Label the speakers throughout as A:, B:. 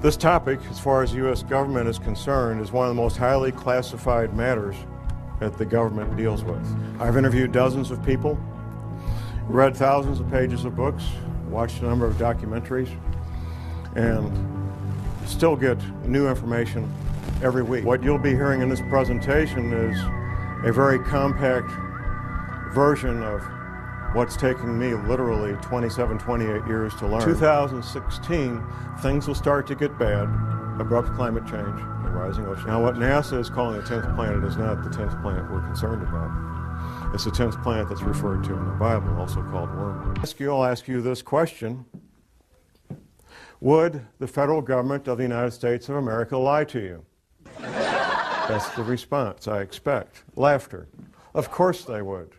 A: This topic, as far as the U.S. government is concerned, is one of the most highly classified matters that the government deals with. I've interviewed dozens of people, read thousands of pages of books, watched a number of documentaries, and still get new information every week. What you'll be hearing in this presentation is a very compact version of what's taking me literally 27, 28 years to learn. 2016, things will start to get bad. Abrupt climate change, the rising ocean. Now what NASA is calling the 10th planet is not the 10th planet we're concerned about. It's the 10th planet that's referred to in the Bible, also called wormwood. I'll ask you this question. Would the federal government of the United States of America lie to you? That's the response I expect. Laughter. Of course they would.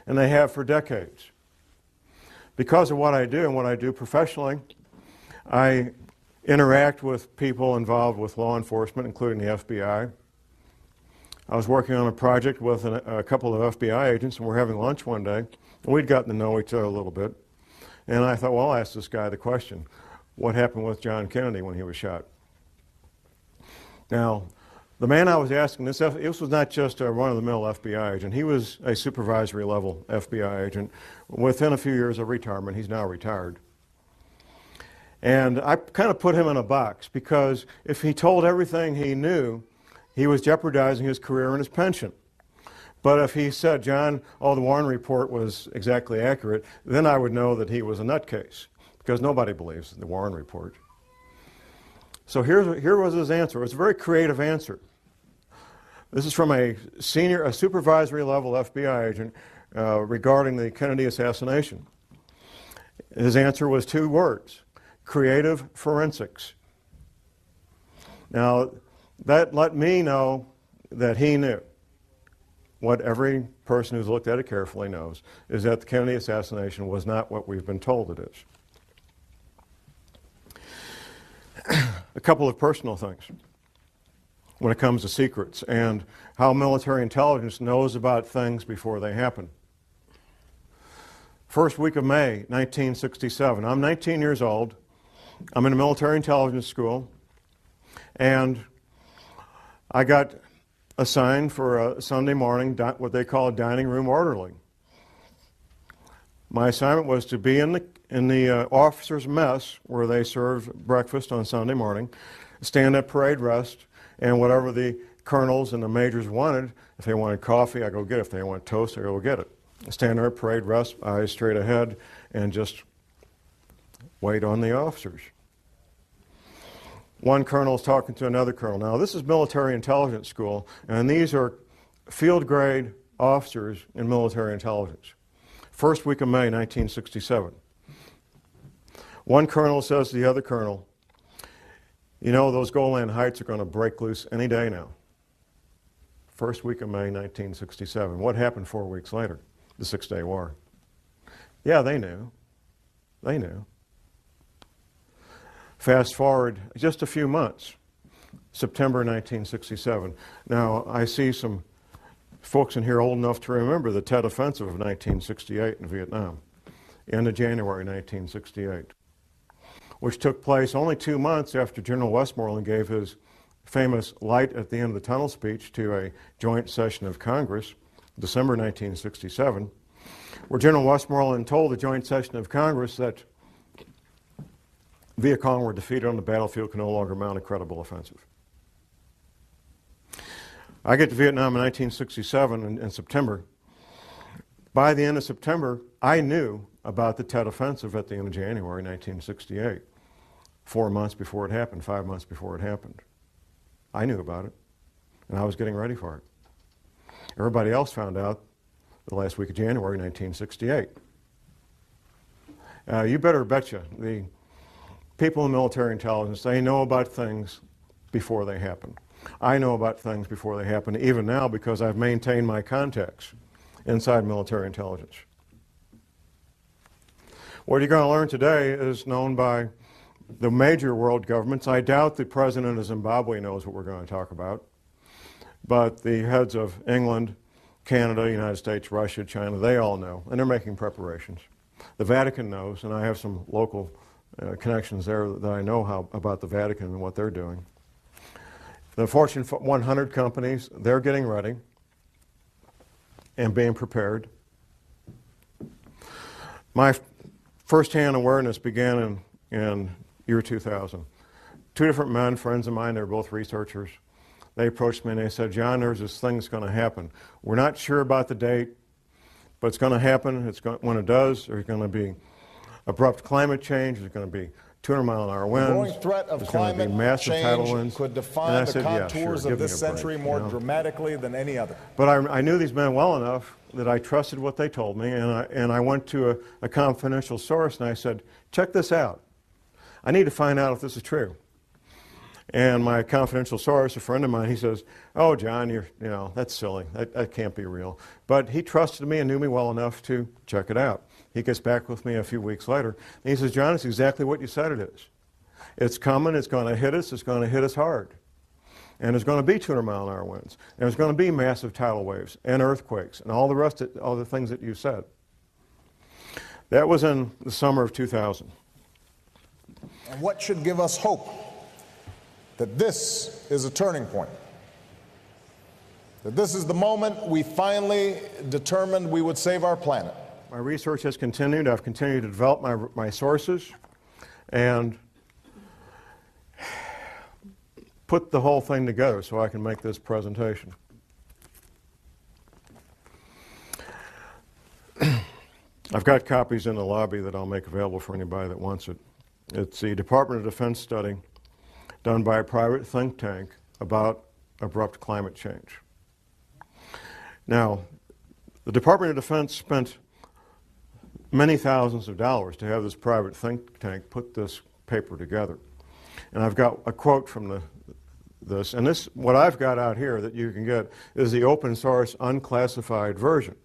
A: And they have for decades. Because of what I do and what I do professionally, I interact with people involved with law enforcement, including the FBI. I was working on a project with a couple of FBI agents, and we're having lunch one day, and we'd gotten to know each other a little bit. And I thought, well, I'll ask this guy the question, what happened with John Kennedy when he was shot? Now, the man I was asking this was not just a run-of-the-mill FBI agent. He was a supervisory level FBI agent. Within a few years of retirement, he's now retired. And I kind of put him in a box because if he told everything he knew, he was jeopardizing his career and his pension. But if he said, John, the Warren report was exactly accurate, then I would know that he was a nutcase, because nobody believes the Warren report. So here was his answer. It was a very creative answer. This is from a supervisory level FBI agent regarding the Kennedy assassination. His answer was 2 words, creative forensics. Now, that let me know that he knew. What every person who's looked at it carefully knows is that the Kennedy assassination was not what we've been told it is. A couple of personal things when it comes to secrets and how military intelligence knows about things before they happen. First week of May, 1967. I'm 19 years old. I'm in a military intelligence school, and I got assigned for a Sunday morning, what they call a dining room orderly. My assignment was to be in the officers' mess where they serve breakfast on Sunday morning, stand at parade rest, and whatever the colonels and the majors wanted, if they wanted coffee, I go get it. If they want toast, I go get it. Stand there at parade rest, eyes straight ahead, and just wait on the officers. One colonel is talking to another colonel. Now, this is military intelligence school, and these are field grade officers in military intelligence. First week of May, 1967. One colonel says to the other colonel, you know, those Golan Heights are going to break loose any day now. First week of May, 1967. What happened 4 weeks later? The Six-Day War. Yeah, they knew. They knew. Fast forward just a few months, September 1967. Now, I see some folks in here old enough to remember the Tet Offensive of 1968 in Vietnam, end of January 1968, which took place only 2 months after General Westmoreland gave his famous light at the end of the tunnel speech to a joint session of Congress, December 1967, where General Westmoreland told the joint session of Congress that Viet Cong were defeated on the battlefield, could no longer mount a credible offensive. I get to Vietnam in 1967 in September. By the end of September, I knew about the Tet Offensive at the end of January 1968. 4 months before it happened, 5 months before it happened. I knew about it, and I was getting ready for it. Everybody else found out the last week of January 1968. You better betcha, the people in military intelligence, they know about things before they happen. I know about things before they happen, even now, because I've maintained my contacts inside military intelligence. What you're going to learn today is known by the major world governments. I doubt the president of Zimbabwe knows what we're going to talk about, but the heads of England, Canada, United States, Russia, China, they all know, and they're making preparations. The Vatican knows, and I have some local connections there that I know about the Vatican and what they're doing. The Fortune 100 companies, they're getting ready and being prepared. My first-hand awareness began in year 2000. Two different men, friends of mine, they were both researchers. They approached me and they said, John, there's this thing that's going to happen. We're not sure about the date, but it's going to happen. When it does, there's going to be abrupt climate change. There's going to be 200-mile-an-hour winds.
B: The growing threat of climate change could define the contours of this century more dramatically than any other.
A: But I knew these men well enough that I trusted what they told me, and I went to a confidential source and I said, check this out. I need to find out if this is true. And my confidential source, a friend of mine, he says, oh, John, that's silly. That can't be real. But he trusted me and knew me well enough to check it out. He gets back with me a few weeks later, and he says, John, it's exactly what you said it is. It's coming, it's going to hit us hard. And there's going to be 200-mile-an-hour winds. And there's going to be massive tidal waves and earthquakes and all the things that you said. That was in the summer of 2000.
B: And what should give us hope that this is a turning point? That this is the moment we finally determined we would save our planet?
A: My research has continued. I've continued to develop my sources and put the whole thing together so I can make this presentation. I've got copies in the lobby that I'll make available for anybody that wants it. It's the Department of Defense study done by a private think tank about abrupt climate change. Now, the Department of Defense spent many thousands of dollars to have this private think tank put this paper together. And I've got a quote from this, and this, what I've got out here that you can get is the open source unclassified version.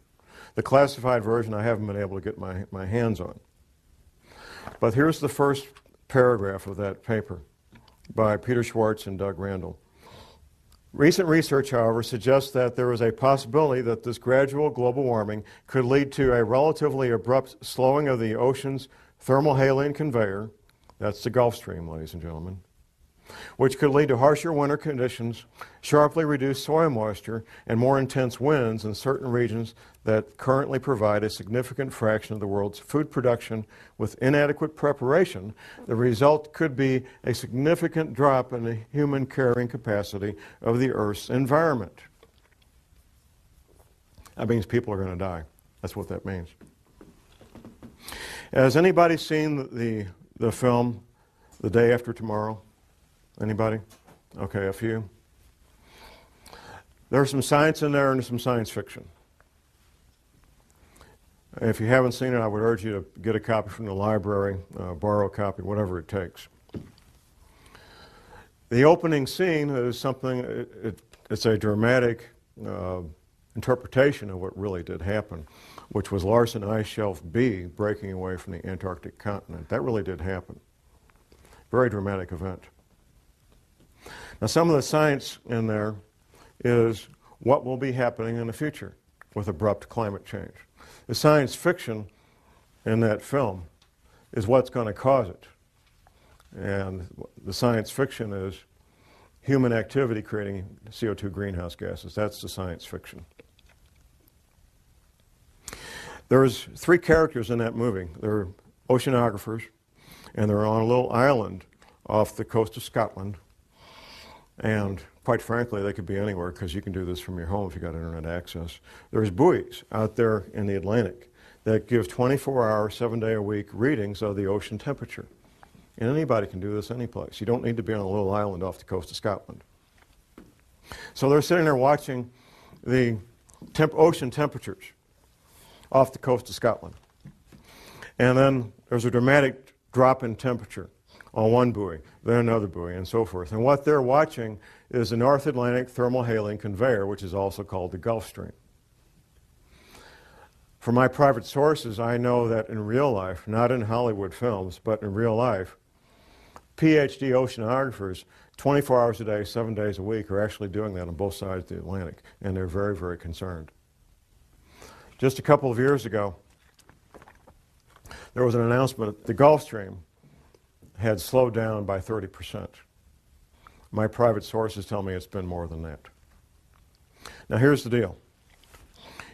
A: The classified version I haven't been able to get my hands on. But here's the first paragraph of that paper by Peter Schwartz and Doug Randall. Recent research, however, suggests that there is a possibility that this gradual global warming could lead to a relatively abrupt slowing of the ocean's thermohaline conveyor, that's the Gulf Stream, ladies and gentlemen, which could lead to harsher winter conditions, sharply reduced soil moisture, and more intense winds in certain regions that currently provide a significant fraction of the world's food production. With inadequate preparation, the result could be a significant drop in the human carrying capacity of the Earth's environment. That means people are going to die. That's what that means. Has anybody seen the film The Day After Tomorrow? Anybody? Okay, a few. There's some science in there and some science fiction. If you haven't seen it, I would urge you to get a copy from the library, borrow a copy, whatever it takes. The opening scene is something, it's a dramatic interpretation of what really did happen, which was Larsen Ice Shelf B breaking away from the Antarctic continent. That really did happen. Very dramatic event. Now, some of the science in there is what will be happening in the future with abrupt climate change. The science fiction in that film is what's going to cause it. And the science fiction is human activity creating CO2 greenhouse gases. That's the science fiction. There's three characters in that movie. They're oceanographers, and they're on a little island off the coast of Scotland. And quite frankly, they could be anywhere because you can do this from your home if you've got internet access. There's buoys out there in the Atlantic that give 24-hour, 7-day-a-week readings of the ocean temperature. And anybody can do this any place. You don't need to be on a little island off the coast of Scotland. So they're sitting there watching the ocean temperatures off the coast of Scotland. And then there's a dramatic drop in temperature on one buoy, then another buoy, and so forth. And what they're watching is the North Atlantic thermohaline conveyor, which is also called the Gulf Stream. From my private sources, I know that in real life, not in Hollywood films, but in real life, PhD oceanographers, 24 hours a day, 7 days a week, are actually doing that on both sides of the Atlantic, and they're very, very concerned. Just a couple of years ago, there was an announcement that the Gulf Stream had slowed down by 30%. My private sources tell me it's been more than that. Now here's the deal.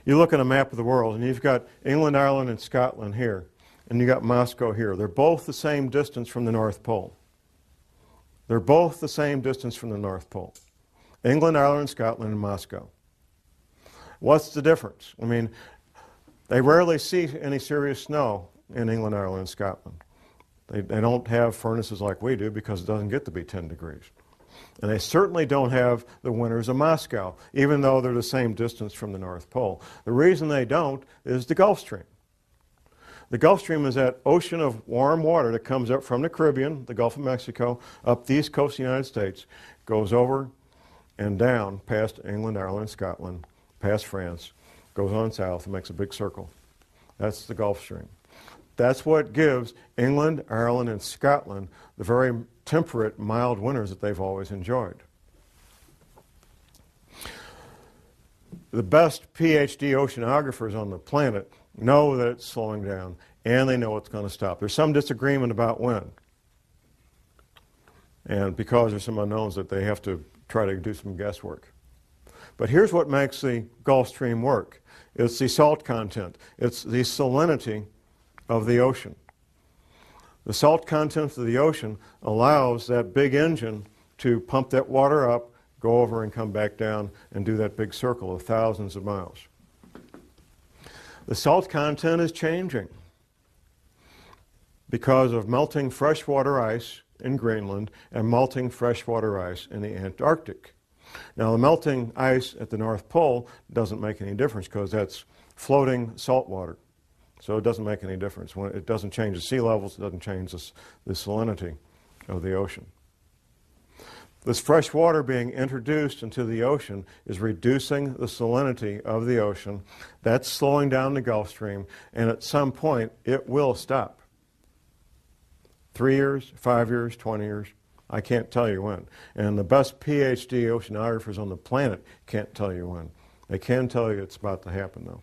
A: You look at a map of the world and you've got England, Ireland, and Scotland here, and you got Moscow here. They're both the same distance from the North Pole. They're both the same distance from the North Pole. England, Ireland, Scotland, and Moscow. What's the difference? I mean, they rarely see any serious snow in England, Ireland, and Scotland. They don't have furnaces like we do because it doesn't get to be 10 degrees. And they certainly don't have the winters of Moscow, even though they're the same distance from the North Pole. The reason they don't is the Gulf Stream. The Gulf Stream is that ocean of warm water that comes up from the Caribbean, the Gulf of Mexico, up the east coast of the United States, goes over and down past England, Ireland, Scotland, past France, goes on south and makes a big circle. That's the Gulf Stream. That's what gives England, Ireland, and Scotland the very temperate, mild winters that they've always enjoyed. The best PhD oceanographers on the planet know that it's slowing down, and they know it's going to stop. There's some disagreement about when. And because there's some unknowns that they have to try to do some guesswork. But here's what makes the Gulf Stream work. It's the salt content. It's the salinity of the ocean. The salt content of the ocean allows that big engine to pump that water up, go over and come back down and do that big circle of thousands of miles. The salt content is changing because of melting freshwater ice in Greenland and melting freshwater ice in the Antarctic. Now the melting ice at the North Pole doesn't make any difference because that's floating salt water. So it doesn't make any difference. It doesn't change the sea levels, it doesn't change the salinity of the ocean. This fresh water being introduced into the ocean is reducing the salinity of the ocean. That's slowing down the Gulf Stream, and at some point it will stop. 3 years, 5 years, 20 years, I can't tell you when. And the best PhD oceanographers on the planet can't tell you when. They can tell you it's about to happen, though.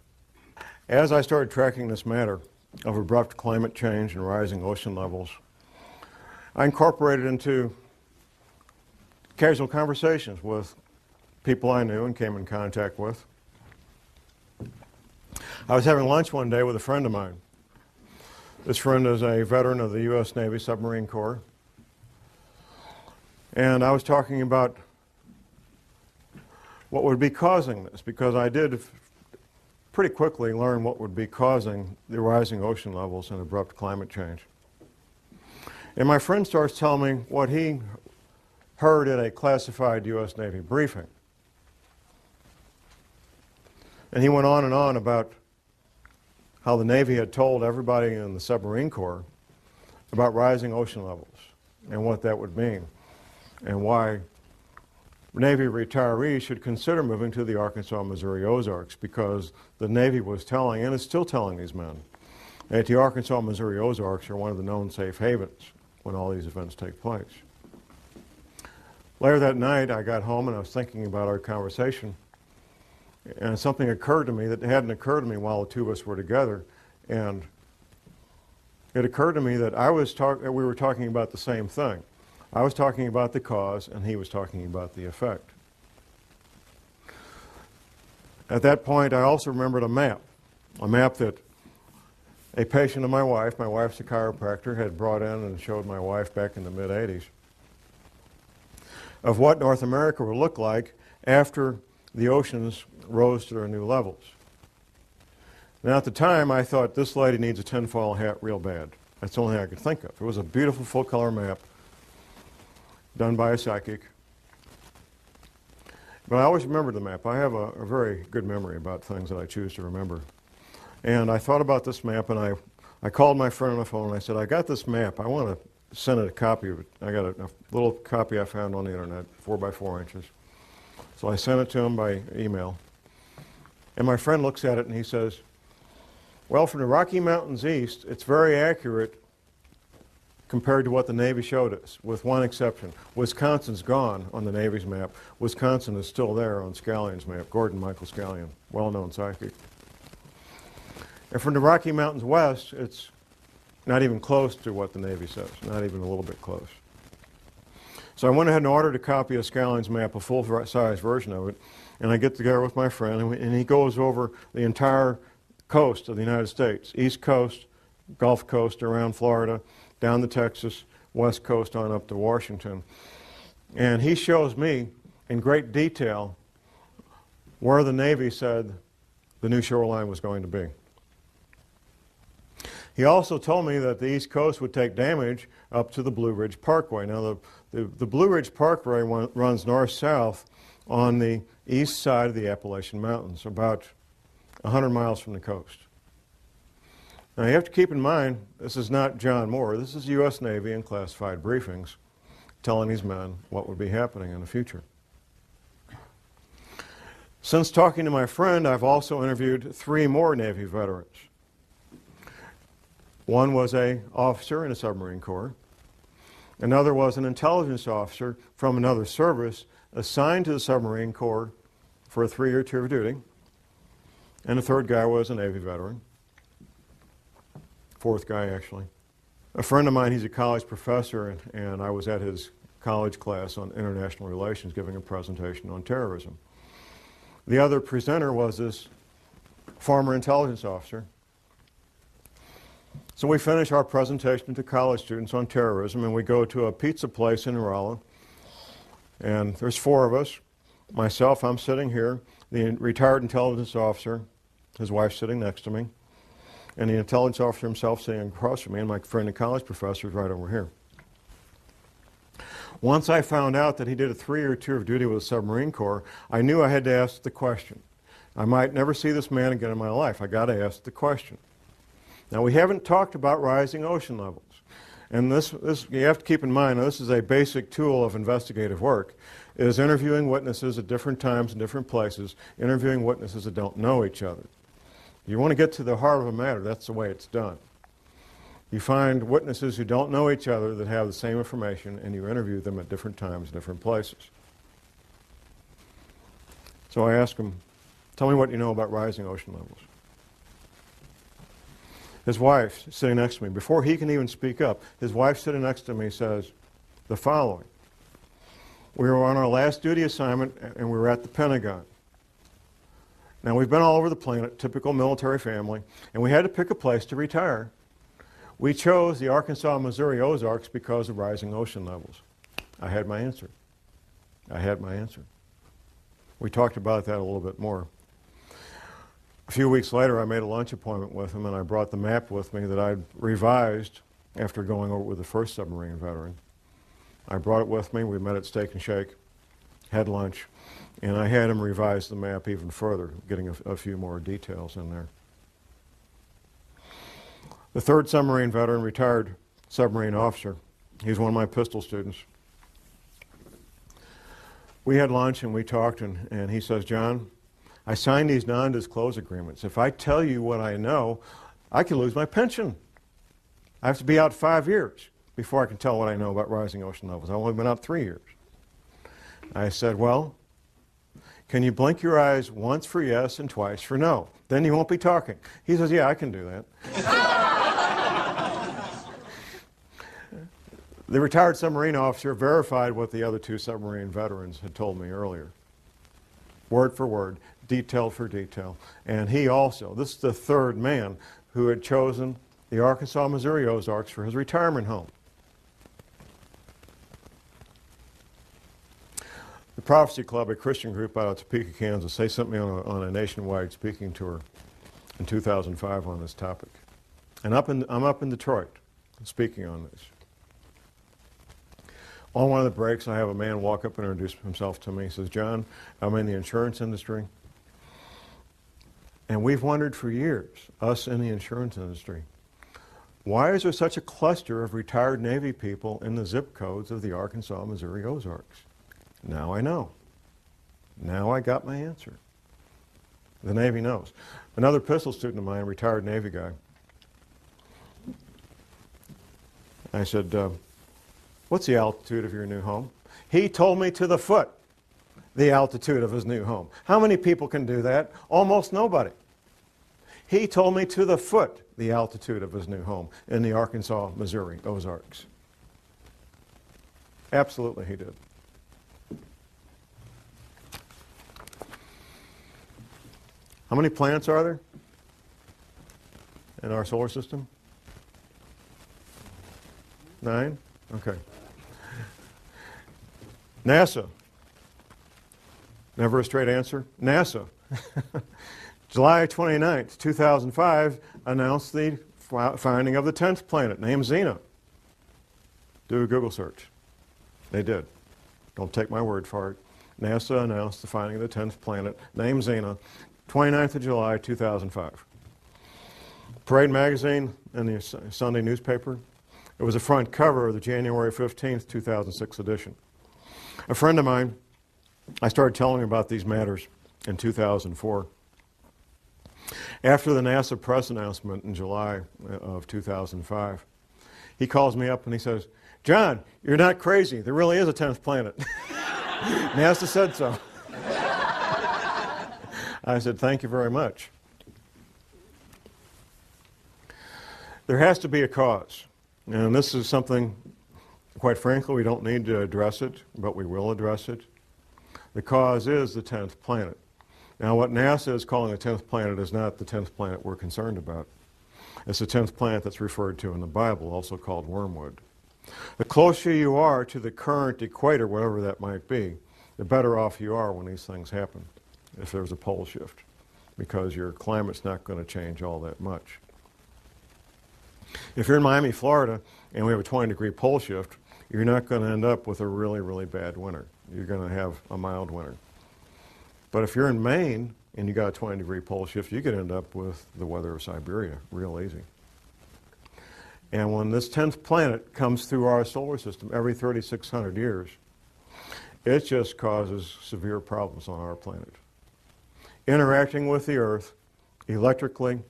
A: As I started tracking this matter of abrupt climate change and rising ocean levels, I incorporated into casual conversations with people I knew and came in contact with. I was having lunch one day with a friend of mine. This friend is a veteran of the U.S. Navy Submarine Corps. And I was talking about what would be causing this, because I did pretty quickly learn what would be causing the rising ocean levels and abrupt climate change. And my friend starts telling me what he heard at a classified U.S. Navy briefing. And he went on and on about how the Navy had told everybody in the submarine corps about rising ocean levels and what that would mean and why Navy retirees should consider moving to the Arkansas, Missouri Ozarks, because the Navy was telling, and is still telling these men, that the Arkansas, Missouri Ozarks are one of the known safe havens when all these events take place. Later that night, I got home and I was thinking about our conversation, and something occurred to me that hadn't occurred to me while the two of us were together, and it occurred to me that we were talking about the same thing. I was talking about the cause, and he was talking about the effect. At that point, I also remembered a map that a patient of my wife's a chiropractor, had brought in and showed my wife back in the mid-'80s, of what North America would look like after the oceans rose to their new levels. Now, at the time, I thought, this lady needs a tinfoil hat real bad. That's the only thing I could think of. It was a beautiful full-color map done by a psychic. But I always remember the map. I have a very good memory about things that I choose to remember. And I thought about this map, and I called my friend on the phone, and I said, I got this map. I want to send it a copy of it. I got a little copy I found on the internet, 4 by 4 inches. So I sent it to him by email. And my friend looks at it, and he says, well, from the Rocky Mountains east, it's very accurate compared to what the Navy showed us, with one exception. Wisconsin's gone on the Navy's map. Wisconsin is still there on Scallion's map, Gordon Michael Not even close to what the Navy says, not even a little bit close. So I went ahead and ordered a copy of Skyline's map, a full-size version of it, and I get together with my friend, and he goes over the entire coast of the United States, East Coast, Gulf Coast around Florida, down to Texas, West Coast on up to Washington. And he shows me in great detail where the Navy said the new shoreline was going to be. He also told me that the East Coast would take damage up to the Blue Ridge Parkway. Now, the Blue Ridge Parkway runs north-south on the east side of the Appalachian Mountains, about 100 miles from the coast. Now, you have to keep in mind, this is not John Moore. This is U.S. Navy in classified briefings telling these men what would be happening in the future. Since talking to my friend, I've also interviewed 3 more Navy veterans. One was an officer in the submarine corps. Another was an intelligence officer from another service assigned to the submarine corps for a 3-year tour of duty. And the third guy was a Navy veteran. Fourth guy, actually. A friend of mine, he's a college professor, and I was at his college class on international relations giving a presentation on terrorism. The other presenter was this former intelligence officer. So we finish our presentation to college students on terrorism, and we go to a pizza place in Raleigh. And there's 4 of us. Myself, I'm sitting here. The retired intelligence officer, his wife sitting next to me. And the intelligence officer himself sitting across from me, and my friend, the college professor, is right over here. Once I found out that he did a 3-year tour of duty with the submarine corps, I knew I had to ask the question. I might never see this man again in my life. I got to ask the question. Now, we haven't talked about rising ocean levels. And this you have to keep in mind, this is a basic tool of investigative work, is interviewing witnesses at different times and different places, interviewing witnesses that don't know each other. You want to get to the heart of a matter, that's the way it's done. You find witnesses who don't know each other that have the same information, and you interview them at different times, different places. So I ask him, tell me what you know about rising ocean levels. His wife, sitting next to me, before he can even speak up, his wife sitting next to me says the following. We were on our last duty assignment, and we were at the Pentagon. Now, we've been all over the planet, typical military family, and we had to pick a place to retire. We chose the Arkansas, Missouri Ozarks because of rising ocean levels. I had my answer. I had my answer. We talked about that a little bit more. A few weeks later, I made a lunch appointment with him, and I brought the map with me that I'd revised after going over with the first submarine veteran. I brought it with me. We met at Steak and Shake, had lunch, and I had him revise the map even further, getting a few more details in there. The third submarine veteran, retired submarine officer, he's one of my pistol students. We had lunch and we talked, and he says, John, I signed these non-disclosure agreements. If I tell you what I know, I could lose my pension. I have to be out 5 years before I can tell what I know about rising ocean levels. I've only been out 3 years. I said, well, can you blink your eyes once for yes and twice for no? Then you won't be talking. He says, yeah, I can do that. The retired submarine officer verified what the other 2 submarine veterans had told me earlier. Word for word, detail for detail. And he also, this is the third man who had chosen the Arkansas, Missouri Ozarks for his retirement home. The Prophecy Club, a Christian group out of Topeka, Kansas, they sent me on a nationwide speaking tour in 2005 on this topic. And I'm up in Detroit speaking on this. On one of the breaks, I have a man walk up and introduce himself to me. He says, John, I'm in the insurance industry. And we've wondered for years, us in the insurance industry, why is there such a cluster of retired Navy people in the zip codes of the Arkansas, Missouri Ozarks? Now I know. Now I got my answer. The Navy knows. Another pistol student of mine, a retired Navy guy, I said, what's the altitude of your new home? He told me to the foot the altitude of his new home. How many people can do that? Almost nobody. He told me to the foot the altitude of his new home in the Arkansas, Missouri Ozarks. Absolutely he did. How many planets are there in our solar system? 9? Okay. NASA. Never a straight answer. NASA. July 29th, 2005, announced the finding of the 10th planet, named Xena. Do a Google search. They did. Don't take my word for it. NASA announced the finding of the 10th planet, named Xena, 29th of July, 2005. Parade magazine and the Sunday newspaper. It was a front cover of the January 15th, 2006 edition. A friend of mine, I started telling him about these matters in 2004. After the NASA press announcement in July of 2005, he calls me up and he says, "John, you're not crazy. There really is a 10th planet." NASA said so. I said, "Thank you very much." There has to be a cause. And this is something, quite frankly, we don't need to address it, but we will address it. The cause is the 10th planet. Now, what NASA is calling the 10th planet is not the 10th planet we're concerned about. It's the 10th planet that's referred to in the Bible, also called Wormwood. The closer you are to the current equator, whatever that might be, the better off you are when these things happen, if there's a pole shift, because your climate's not going to change all that much. If you're in Miami, Florida, and we have a 20-degree pole shift, you're not going to end up with a really, really bad winter. You're going to have a mild winter. But if you're in Maine and you got a 20-degree pole shift, you could end up with the weather of Siberia real easy. And when this 10th planet comes through our solar system every 3,600 years, it just causes severe problems on our planet. Interacting with the Earth electrically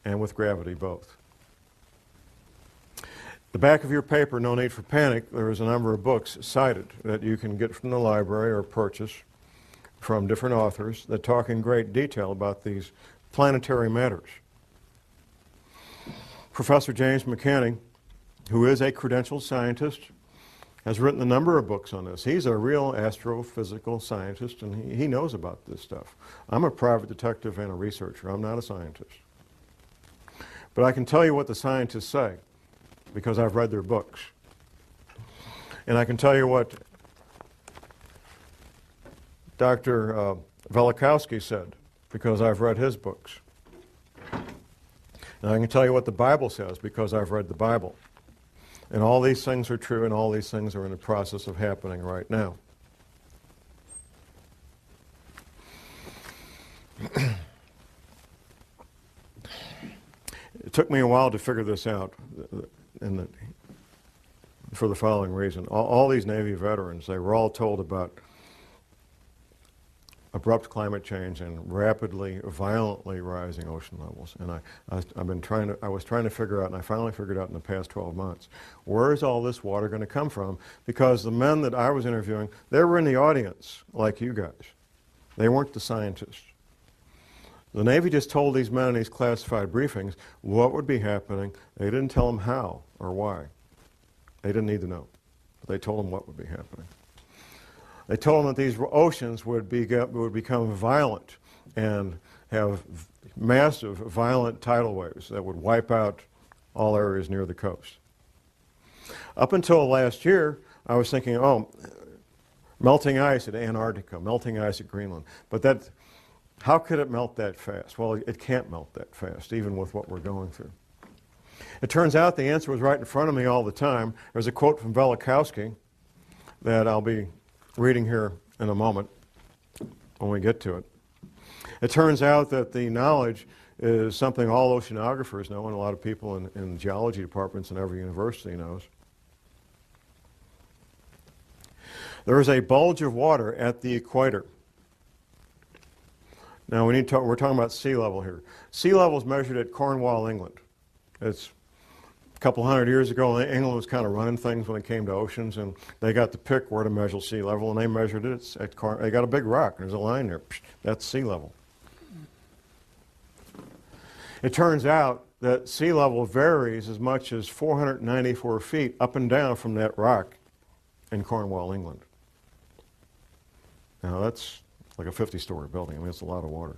A: and with gravity both. The back of your paper, No Need for Panic, there is a number of books cited that you can get from the library or purchase from different authors that talk in great detail about these planetary matters. Professor James McCanney, who is a credentialed scientist, has written a number of books on this. He's a real astrophysical scientist, and he knows about this stuff. I'm a private detective and a researcher. I'm not a scientist. But I can tell you what the scientists say, because I've read their books. And I can tell you what Dr. Velikowski said, because I've read his books. And I can tell you what the Bible says, because I've read the Bible. And all these things are true, and all these things are in the process of happening right now. It took me a while to figure this out, for the following reason. All these Navy veterans, they were all told about abrupt climate change and rapidly, violently rising ocean levels. And I was trying to figure out, and I finally figured out in the past 12 months, where is all this water going to come from? Because the men that I was interviewing, they were in the audience, like you guys. They weren't the scientists. The Navy just told these men in these classified briefings what would be happening. They didn't tell them how or why. They didn't need to know. But they told them what would be happening. They told them that these oceans would become violent and have massive, violent tidal waves that would wipe out all areas near the coast. Up until last year, I was thinking, oh, melting ice at Antarctica, melting ice at Greenland. But how could it melt that fast? Well, it can't melt that fast, even with what we're going through. It turns out the answer was right in front of me all the time. There's a quote from Velikowski that I'll be reading here in a moment when we get to it. It turns out that the knowledge is something all oceanographers know, and a lot of people in geology departments in every university knows. There is a bulge of water at the equator. Now we're talking about sea level here. Sea level is measured at Cornwall, England. It's a couple hundred years ago, England was kind of running things when it came to oceans, and they got to pick where to measure sea level, and they measured it at they got a big rock, and there's a line there. That's sea level. It turns out that sea level varies as much as 494 feet up and down from that rock in Cornwall, England. Now that's like a 50-story building. I mean, it's a lot of water.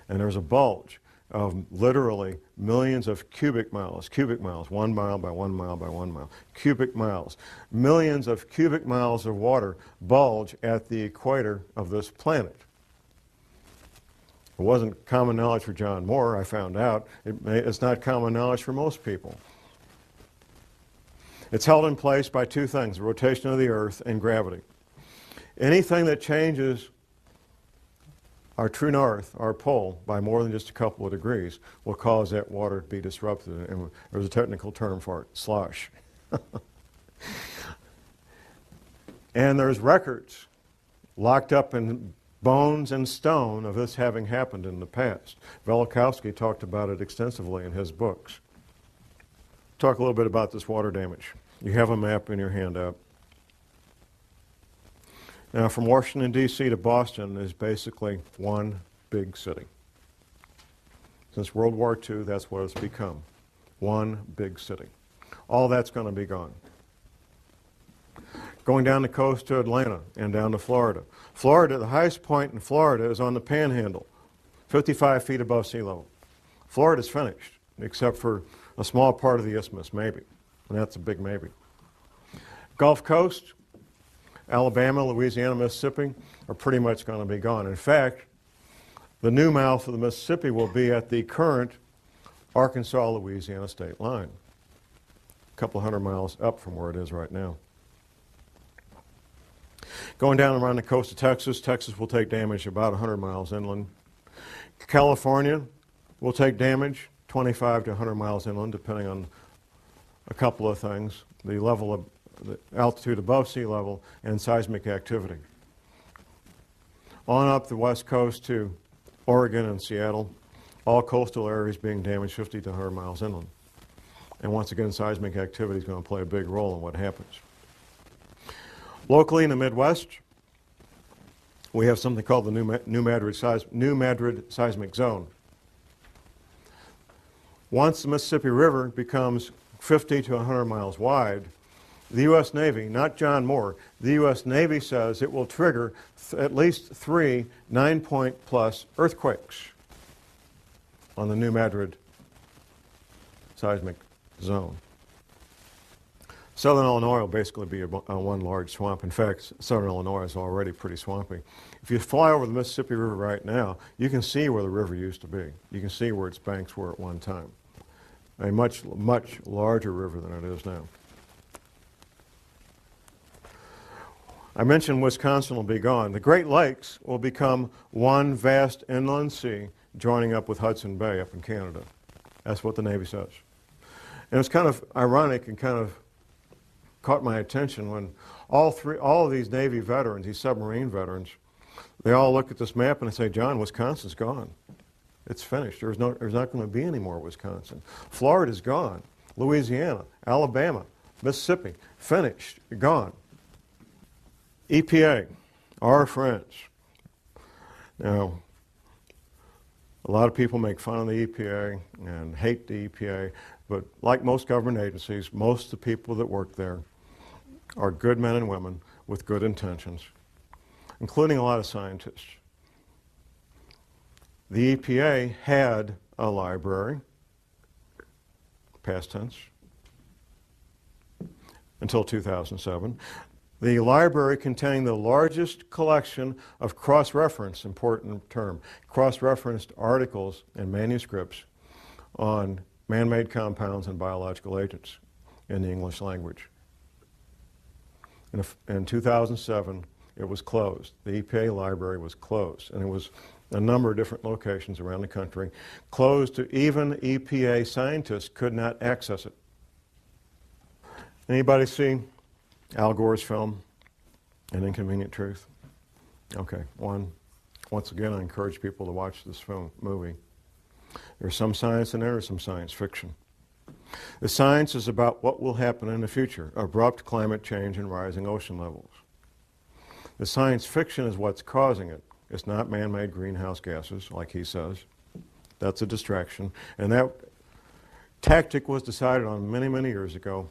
A: And there's a bulge of literally millions of cubic miles, 1 mile by 1 mile by 1 mile, cubic miles. Millions of cubic miles of water bulge at the equator of this planet. It wasn't common knowledge for John Moore, I found out. It's not common knowledge for most people. It's held in place by two things, the rotation of the Earth and gravity. Anything that changes our true north, our pole, by more than just a couple of degrees will cause that water to be disrupted. And there's a technical term for it, slosh. And there's records locked up in bones and stone of this having happened in the past. Velikovsky talked about it extensively in his books. Talk a little bit about this water damage. You have a map in your handout. Now, from Washington, D.C. to Boston is basically one big city. Since World War II, that's what it's become. One big city. All that's going to be gone. Going down the coast to Atlanta and down to Florida. Florida, the highest point in Florida is on the Panhandle, 55 feet above sea level. Florida's finished, except for a small part of the isthmus, maybe. And that's a big maybe. Gulf Coast, Alabama, Louisiana, Mississippi are pretty much going to be gone. In fact, the new mouth of the Mississippi will be at the current Arkansas-Louisiana state line, a couple hundred miles up from where it is right now. Going down around the coast of Texas, Texas will take damage about 100 miles inland. California will take damage 25 to 100 miles inland, depending on a couple of things, the level of the altitude above sea level and seismic activity. On up the west coast to Oregon and Seattle, all coastal areas being damaged 50 to 100 miles inland. And once again, seismic activity is going to play a big role in what happens. Locally in the Midwest, we have something called the New Madrid Seismic Zone. Once the Mississippi River becomes 50 to 100 miles wide, the U.S. Navy, not John Moore, the U.S. Navy says it will trigger at least 3 9-point plus earthquakes on the New Madrid seismic zone. Southern Illinois will basically be one large swamp. In fact, southern Illinois is already pretty swampy. If you fly over the Mississippi River right now, you can see where the river used to be. You can see where its banks were at one time. A much, much larger river than it is now. I mentioned Wisconsin will be gone. The Great Lakes will become one vast inland sea joining up with Hudson Bay up in Canada. That's what the Navy says. And it's kind of ironic and kind of caught my attention when all of these Navy veterans, these submarine veterans, they all look at this map and they say, John, Wisconsin's gone. It's finished. There's not going to be any more Wisconsin. Florida's gone. Louisiana, Alabama, Mississippi, finished, gone. EPA, our friends. Now, a lot of people make fun of the EPA and hate the EPA, but like most government agencies, most of the people that work there are good men and women with good intentions, including a lot of scientists. The EPA had a library, past tense, until 2007. The library contained the largest collection of cross-referenced, important term, cross-referenced articles and manuscripts on man-made compounds and biological agents in the English language. In 2007, it was closed. The EPA library was closed, and it was a number of different locations around the country, closed to even EPA scientists could not access it. Anybody see Al Gore's film, An Inconvenient Truth? Okay, once again, I encourage people to watch this movie. There's some science in there, there's some science fiction. The science is about what will happen in the future, abrupt climate change and rising ocean levels. The science fiction is what's causing it. It's not man-made greenhouse gases, like he says. That's a distraction. And that tactic was decided on many, many years ago,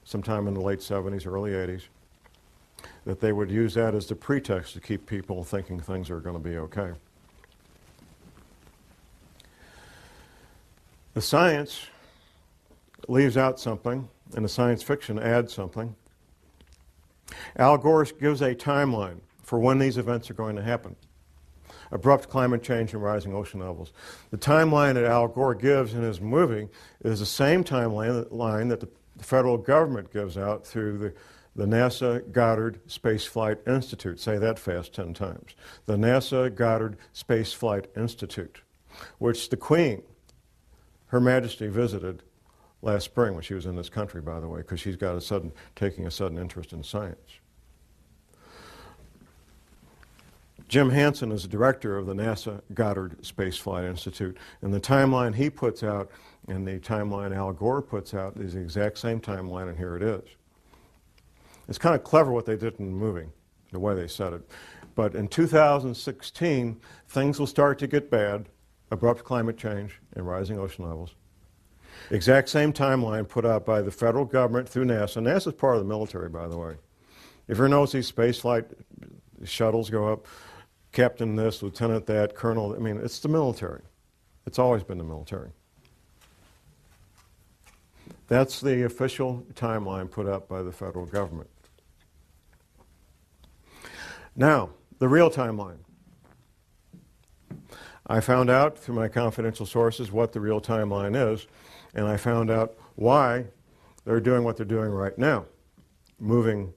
A: sometime in the late 70s, early 80s, that they would use that as the pretext to keep people thinking things are going to be okay. The science leaves out something, and the science fiction adds something. Al Gore gives a timeline for when these events are going to happen. Abrupt climate change and rising ocean levels. The timeline that Al Gore gives in his movie is the same timeline that the federal government gives out through the NASA Goddard Space Flight Institute. Say that fast 10 times. The NASA Goddard Space Flight Institute, which the Queen, Her Majesty, visited last spring when she was in this country, by the way, because she's got taking a sudden interest in science. Jim Hansen is the director of the NASA Goddard Space Flight Institute, and the timeline he puts out and the timeline Al Gore puts out is the exact same timeline, and here it is. It's kind of clever what they did in the movie, the way they said it. But in 2016, things will start to get bad, abrupt climate change and rising ocean levels. Exact same timeline put out by the federal government through NASA. NASA is part of the military, by the way. If you notice, these space flight shuttles go up, captain this, lieutenant that, colonel, I mean, it's the military. It's always been the military. That's the official timeline put up by the federal government. Now, the real timeline. I found out through my confidential sources what the real timeline is, and I found out why they're doing what they're doing right now, moving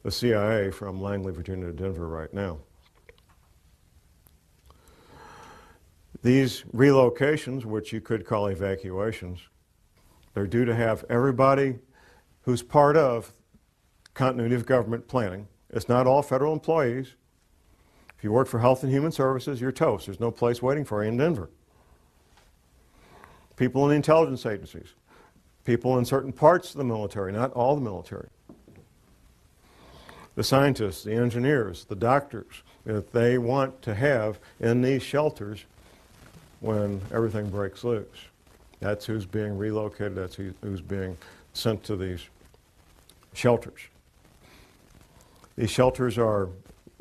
A: the CIA from Langley, Virginia to Denver right now. These relocations, which you could call evacuations, they're due to have everybody who's part of continuity of government planning. It's not all federal employees. If you work for Health and Human Services, you're toast. There's no place waiting for you in Denver. People in the intelligence agencies, people in certain parts of the military, not all the military. The scientists, the engineers, the doctors that they want to have in these shelters when everything breaks loose. That's who's being relocated, that's who's being sent to these shelters. These shelters are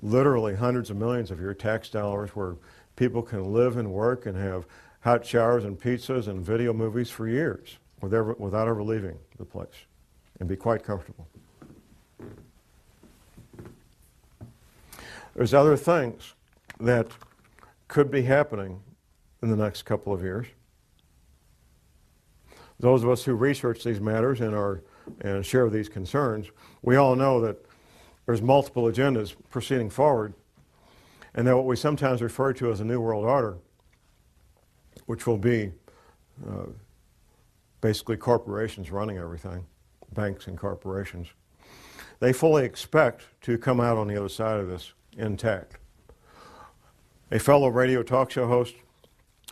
A: literally hundreds of millions of your tax dollars where people can live and work and have hot showers and pizzas and video movies for years without ever leaving the place and be quite comfortable. There's other things that could be happening in the next couple of years. Those of us who research these matters and share these concerns, we all know that there's multiple agendas proceeding forward, and that what we sometimes refer to as a New World Order, which will be basically corporations running everything, banks and corporations, they fully expect to come out on the other side of this intact. A fellow radio talk show host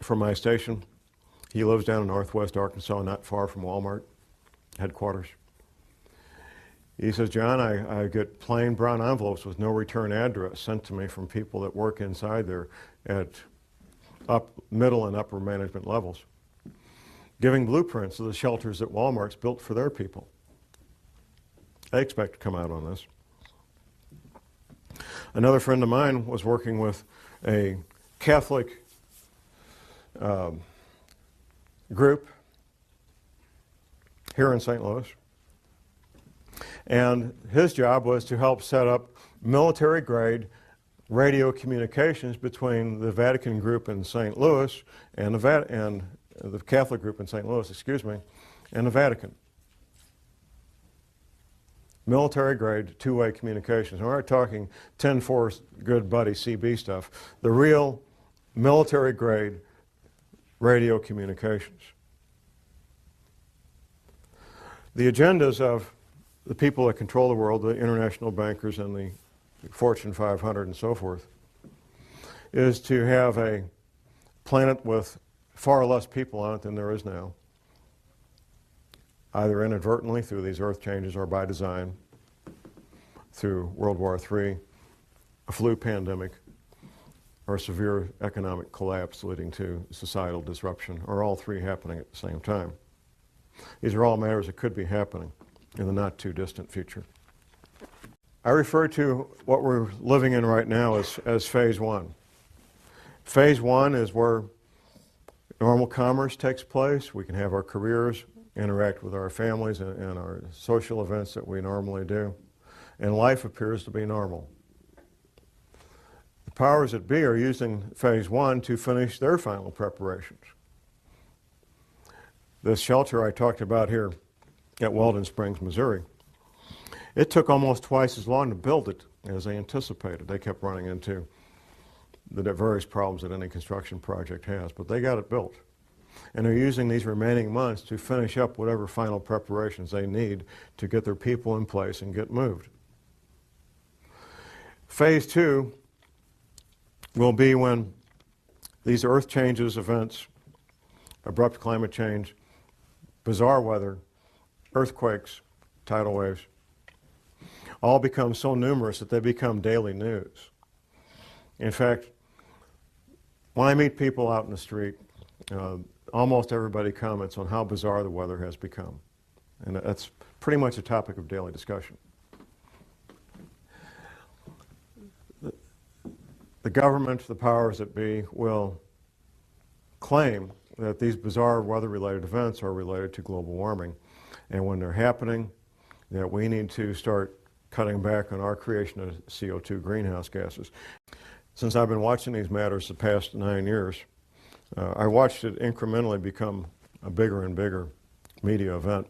A: from my station, he lives down in northwest Arkansas, not far from Walmart headquarters. He says, John, I get plain brown envelopes with no return address sent to me from people that work inside there at middle and upper management levels, giving blueprints of the shelters that Walmart's built for their people. They expect to come out on this. Another friend of mine was working with a Catholic group here in St. Louis, and his job was to help set up military-grade radio communications between the Vatican group in St. Louis and the Catholic group in St. Louis, and the Vatican. Military-grade two-way communications. We're not talking 10-4 good buddy CB stuff. The real military-grade radio communications. The agendas of the people that control the world, the international bankers and the Fortune 500 and so forth, is to have a planet with far less people on it than there is now, either inadvertently through these earth changes or by design, through World War III, a flu pandemic, or severe economic collapse leading to societal disruption, or all three happening at the same time. These are all matters that could be happening in the not too distant future. I refer to what we're living in right now as phase one. Phase one is where normal commerce takes place. We can have our careers, interact with our families and our social events that we normally do, and life appears to be normal. The powers that be are using phase one to finish their final preparations. This shelter I talked about here at Weldon Springs, Missouri, it took almost twice as long to build it as they anticipated. They kept running into the various problems that any construction project has, but they got it built. And they're using these remaining months to finish up whatever final preparations they need to get their people in place and get moved. Phase two will be when these earth changes events, abrupt climate change, bizarre weather, earthquakes, tidal waves, all become so numerous that they become daily news. In fact, when I meet people out in the street, almost everybody comments on how bizarre the weather has become. And that's pretty much a topic of daily discussion. The government, the powers that be, will claim that these bizarre weather-related events are related to global warming. And when they're happening, that we need to start cutting back on our creation of CO2 greenhouse gases. Since I've been watching these matters the past 9 years, I watched it incrementally become a bigger and bigger media event,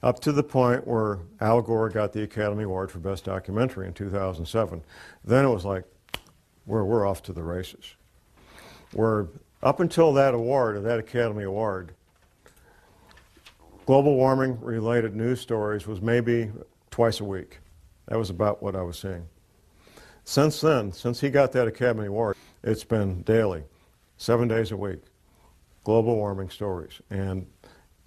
A: up to the point where Al Gore got the Academy Award for Best Documentary in 2007. Then it was like, we're off to the races. Up until that award, or that Academy Award, global warming related news stories was maybe twice a week. That was about what I was seeing. Since then, since he got that Academy Award, it's been daily, 7 days a week, global warming stories. And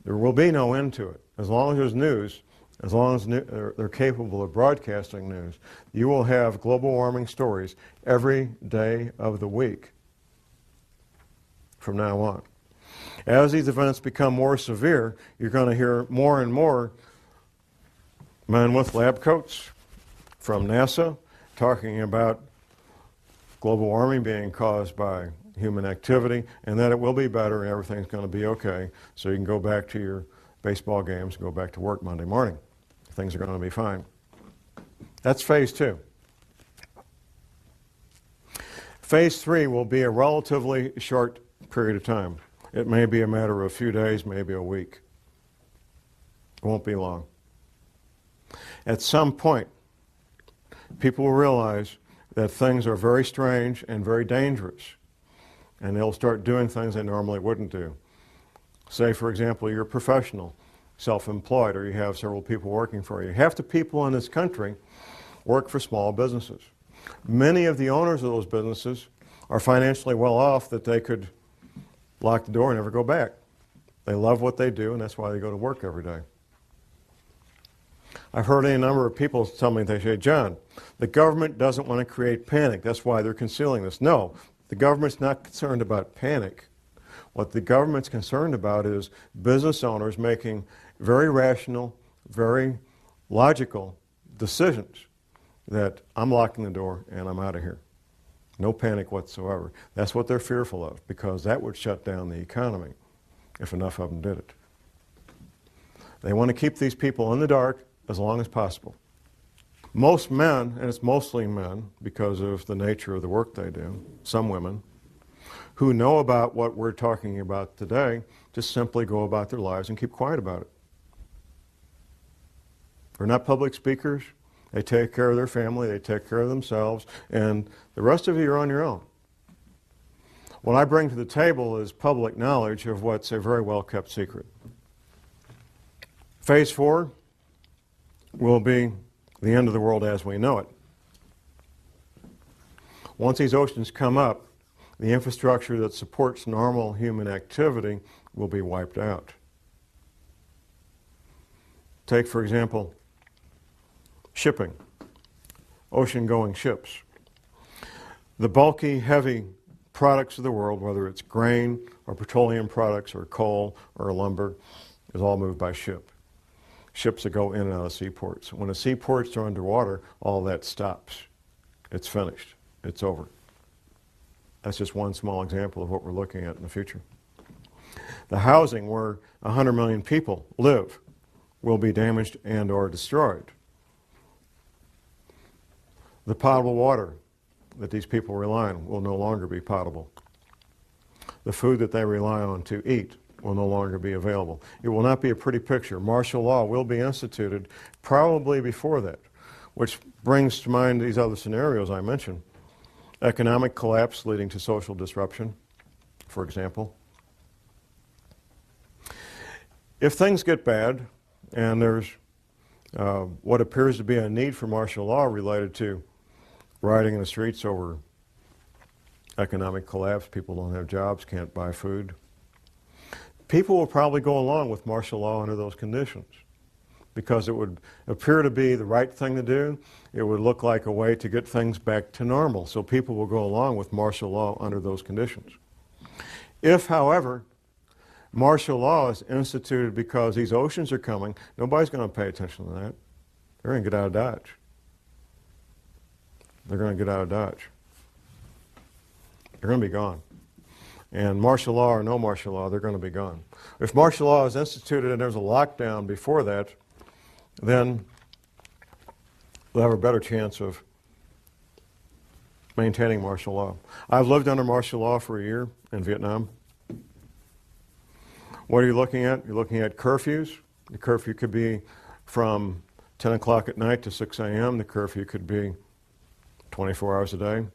A: there will be no end to it. As long as there's news, as long as they're capable of broadcasting news, you will have global warming stories every day of the week from now on. As these events become more severe, you're going to hear more and more men with lab coats from NASA talking about global warming being caused by human activity and that it will be better and everything's going to be okay, so you can go back to your baseball games and go back to work Monday morning. Things are going to be fine. That's phase two. Phase three will be a relatively short period of time. It may be a matter of a few days, maybe a week. It won't be long. At some point, people will realize that things are very strange and very dangerous, and they'll start doing things they normally wouldn't do. Say, for example, you're a professional, self-employed, or you have several people working for you. Half the people in this country work for small businesses. Many of the owners of those businesses are financially well off that they could lock the door and never go back. They love what they do, and that's why they go to work every day. I've heard any number of people tell me, they say, John, the government doesn't want to create panic. That's why they're concealing this. No, the government's not concerned about panic. What the government's concerned about is business owners making very rational, very logical decisions that I'm locking the door and I'm out of here. No panic whatsoever. That's what they're fearful of, because that would shut down the economy if enough of them did it. They want to keep these people in the dark as long as possible. Most men, and it's mostly men because of the nature of the work they do, some women, who know about what we're talking about today, just simply go about their lives and keep quiet about it. They're not public speakers. They take care of their family, they take care of themselves, and the rest of you are on your own. What I bring to the table is public knowledge of what's a very well-kept secret. Phase 4 will be the end of the world as we know it. Once these oceans come up, the infrastructure that supports normal human activity will be wiped out. Take, for example, shipping, ocean-going ships. The bulky, heavy products of the world, whether it's grain or petroleum products or coal or lumber, is all moved by ship. Ships that go in and out of seaports. When the seaports are underwater, all that stops. It's finished. It's over. That's just one small example of what we're looking at in the future. The housing where 100 million people live will be damaged and or destroyed. The potable water that these people rely on will no longer be potable. The food that they rely on to eat will no longer be available. It will not be a pretty picture. Martial law will be instituted probably before that, which brings to mind these other scenarios I mentioned. Economic collapse leading to social disruption, for example. If things get bad and there's what appears to be a need for martial law related to rioting in the streets over economic collapse, people don't have jobs, can't buy food, people will probably go along with martial law under those conditions because it would appear to be the right thing to do. It would look like a way to get things back to normal. So people will go along with martial law under those conditions. If, however, martial law is instituted because these oceans are coming, nobody's going to pay attention to that. They're going to get out of Dodge. They're going to get out of Dodge. They're going to be gone. And martial law or no martial law, they're going to be gone. If martial law is instituted and there's a lockdown before that, then they'll have a better chance of maintaining martial law. I've lived under martial law for a year in Vietnam. What are you looking at? You're looking at curfews. The curfew could be from 10 o'clock at night to 6 a.m. The curfew could be 24 hours a day.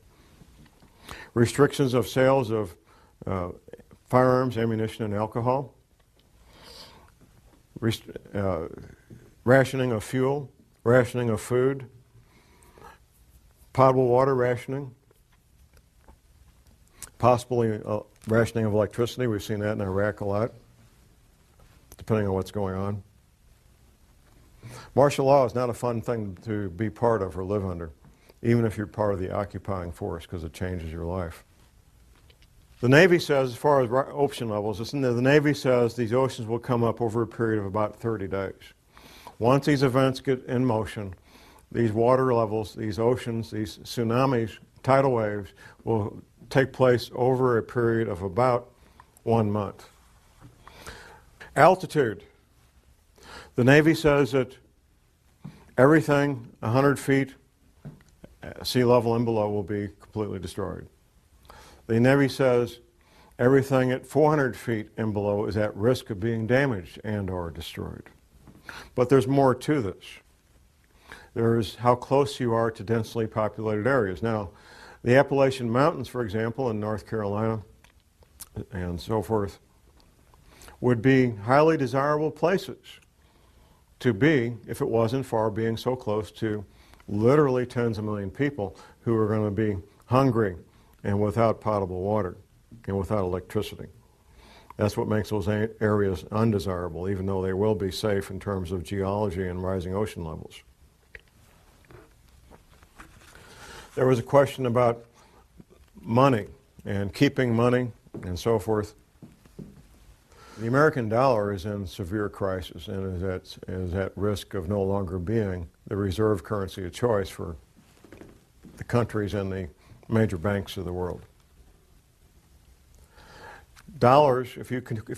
A: Restrictions of sales of firearms, ammunition, and alcohol. Rationing of fuel, rationing of food, potable water rationing, possibly rationing of electricity. We've seen that in Iraq a lot, depending on what's going on. Martial law is not a fun thing to be part of or live under, even if you're part of the occupying force, because it changes your life. The Navy says, as far as ocean levels, the Navy says these oceans will come up over a period of about 30 days. Once these events get in motion, these water levels, these oceans, these tsunamis, tidal waves will take place over a period of about 1 month. Altitude. The Navy says that everything 100 feet sea level and below will be completely destroyed. The Navy says everything at 400 feet and below is at risk of being damaged and or destroyed. But there's more to this. There's how close you are to densely populated areas. Now, the Appalachian Mountains, for example, in North Carolina and so forth, would be highly desirable places to be if it wasn't for being so close to literally tens of million people who are going to be hungry and without potable water and without electricity. That's what makes those areas undesirable, even though they will be safe in terms of geology and rising ocean levels. There was a question about money and keeping money and so forth. The American dollar is in severe crisis and is at risk of no longer being the reserve currency of choice for the countries and the major banks of the world. Dollars, if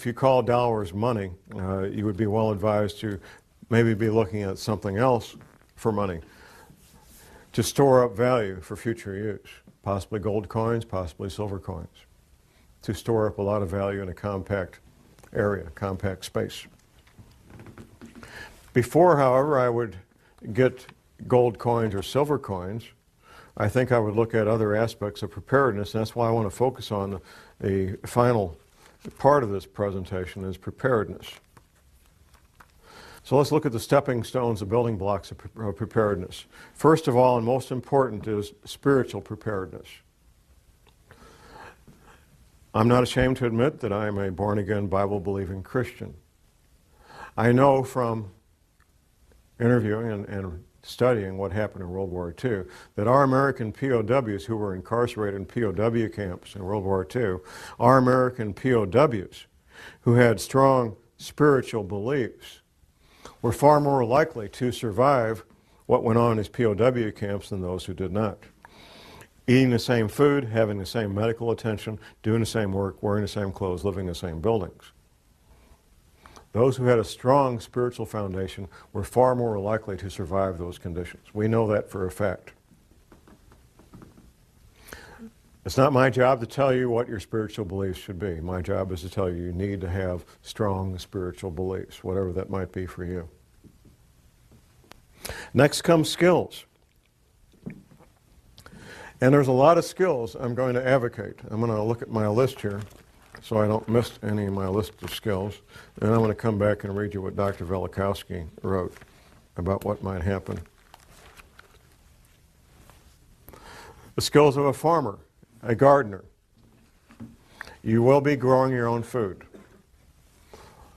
A: you call dollars money, you would be well advised to maybe be looking at something else for money to store up value for future use, possibly gold coins, possibly silver coins, to store up a lot of value in a compact area, compact space. Before, however, I would get gold coins or silver coins, I think I would look at other aspects of preparedness, and that's why I want to focus on the final part of this presentation is preparedness. So let's look at the stepping stones, the building blocks of preparedness. First of all, and most important, is spiritual preparedness. I'm not ashamed to admit that I am a born-again, Bible-believing Christian. I know from interviewing and studying what happened in World War II, that our American POWs who were incarcerated in POW camps in World War II, our American POWs who had strong spiritual beliefs, were far more likely to survive what went on in these POW camps than those who did not. Eating the same food, having the same medical attention, doing the same work, wearing the same clothes, living in the same buildings. Those who had a strong spiritual foundation were far more likely to survive those conditions. We know that for a fact. It's not my job to tell you what your spiritual beliefs should be. My job is to tell you you need to have strong spiritual beliefs, whatever that might be for you. Next comes skills. And there's a lot of skills I'm going to advocate. I'm going to look at my list here so I don't miss any of my list of skills. And I'm going to come back and read you what Dr. Velikowski wrote about what might happen. The skills of a farmer, a gardener. You will be growing your own food.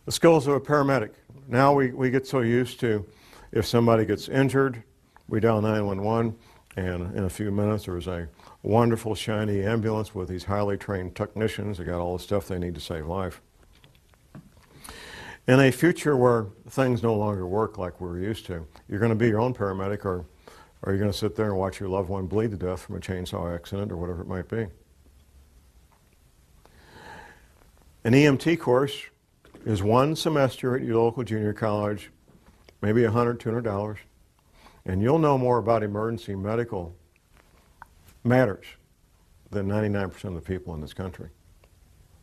A: The skills of a paramedic. Now we get so used to, if somebody gets injured, we dial 911, and in a few minutes there's a wonderful shiny ambulance with these highly trained technicians. They got all the stuff they need to save life. In a future where things no longer work like we're used to, you're going to be your own paramedic, or you're going to sit there and watch your loved one bleed to death from a chainsaw accident or whatever it might be. An EMT course is one semester at your local junior college, maybe $100, $200, and you'll know more about emergency medical matters than 99% of the people in this country.